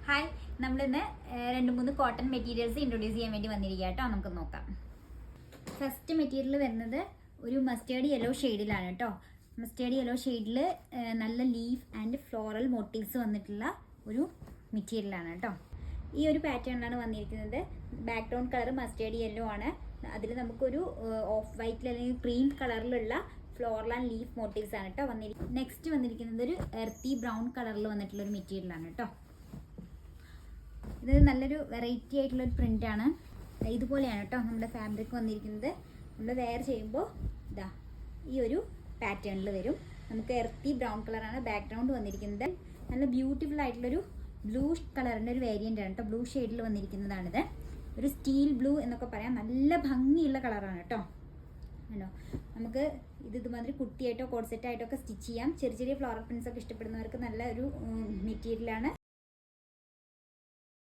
Hi, നമ്മളിന്ന് രണ്ട് മൂന്ന് കോട്ടൺ മെറ്റീരിയൽസ് ഇൻട്രൊഡ്യൂസ് ചെയ്യാൻ വേണ്ടി വന്നിരിക്കുക കേട്ടോ. നമുക്ക് നോക്കാം. ഫസ്റ്റ് മെറ്റീരിയൽ വരുന്നത് ഒരു മസ്റ്റേർഡ് യെല്ലോ ഷെയ്ഡിലാണ് കേട്ടോ. മസ്റ്റേർഡ് യെല്ലോ ഷെയ്ഡിൽ നല്ല ലീഫ് ആൻഡ് ഫ്ലോറൽ മോട്ടീവ്സ് വന്നിട്ടുള്ള ഒരു മെറ്റീരിയലാണ് കേട്ടോ. ഈ ഒരു പാറ്റേണിലാണ് വന്നിരിക്കുന്നത്. ബാക്ക്ഗ്രൗണ്ട് കളർ മസ്റ്റേർഡ് യെല്ലോ ആണ്. അതിൽ നമുക്കൊരു ഓഫ് വൈറ്റിൽ അല്ലെങ്കിൽ ക്രീം കളറിലുള്ള ഫ്ലോറൽ ആൻഡ് ലീഫ് മോട്ടീവ്സ് ആണ് കേട്ടോ വന്നിരിക്കുന്നത്. നെക്സ്റ്റ് വന്നിരിക്കുന്നത് ഒരു എർത്തി ബ്രൗൺ കളറിൽ വന്നിട്ടുള്ള ഒരു മെറ്റീരിയലാണ് കേട്ടോ. ഇത് നല്ലൊരു വെറൈറ്റി ആയിട്ടുള്ളൊരു പ്രിൻ്റാണ്. ഇതുപോലെയാണ് കേട്ടോ നമ്മുടെ ഫാബ്രിക് വന്നിരിക്കുന്നത്. നമ്മൾ വെയർ ചെയ്യുമ്പോൾ ഇതാ ഈ ഒരു പാറ്റേണിൽ വരും. നമുക്ക് എർത്തി ബ്രൗൺ കളറാണ് ബാക്ക്ഗ്രൗണ്ട് വന്നിരിക്കുന്നത്. നല്ല ബ്യൂട്ടിഫുൾ ആയിട്ടുള്ളൊരു ബ്ലൂ കളറിൻ്റെ ഒരു വേരിയൻ്റ് ആണ് കേട്ടോ. ബ്ലൂ ഷെയ്ഡിൽ വന്നിരിക്കുന്നതാണിത്. ഒരു സ്റ്റീൽ ബ്ലൂ എന്നൊക്കെ പറയാം. നല്ല ഭംഗിയുള്ള കളറാണ് കേട്ടോ. ആണോ, നമുക്ക് ഇതുമാതിരി കുട്ടിയായിട്ടോ കോഡ് സെറ്റായിട്ടോ ഒക്കെ സ്റ്റിച്ച് ചെയ്യാം. ചെറിയ ചെറിയ ഫ്ലോറൽ പ്രിൻസ് ഒക്കെ ഇഷ്ടപ്പെടുന്നവർക്ക് നല്ല ഒരു മെറ്റീരിയലാണ്.